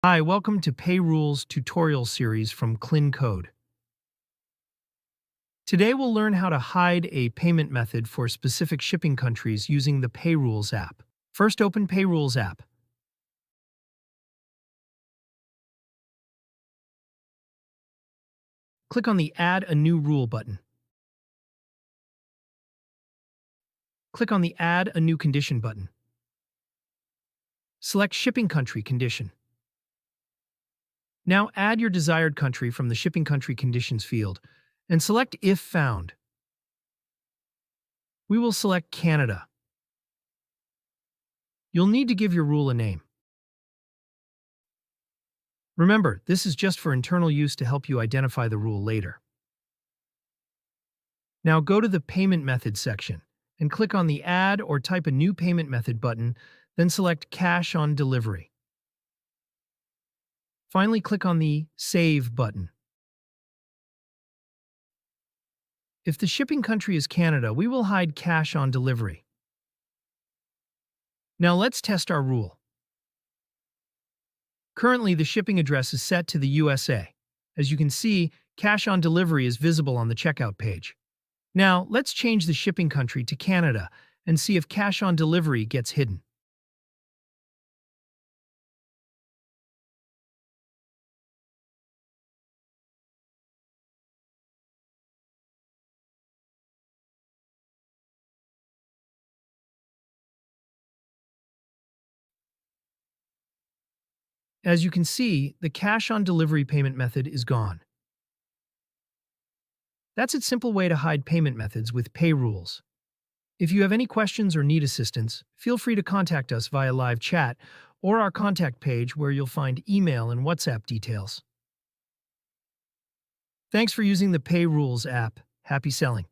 Hi, welcome to PayRules tutorial series from KlinKode. Today we'll learn how to hide a payment method for specific shipping countries using the PayRules app. First, open PayRules app. Click on the Add a New Rule button. Click on the Add a New Condition button. Select Shipping Country Condition. Now add your desired country from the Shipping Country Conditions field and select If Found. We will select Canada. You'll need to give your rule a name. Remember, this is just for internal use to help you identify the rule later. Now go to the Payment Methods section and click on the Add or Type a New Payment Method button, then select Cash on Delivery. Finally, click on the Save button. If the shipping country is Canada, we will hide Cash on Delivery. Now let's test our rule. Currently, the shipping address is set to the USA. As you can see, Cash on Delivery is visible on the checkout page. Now, let's change the shipping country to Canada and see if Cash on Delivery gets hidden. As you can see, the Cash on Delivery payment method is gone. That's a simple way to hide payment methods with PayRules. If you have any questions or need assistance, feel free to contact us via live chat or our contact page where you'll find email and WhatsApp details. Thanks for using the PayRules app. Happy selling!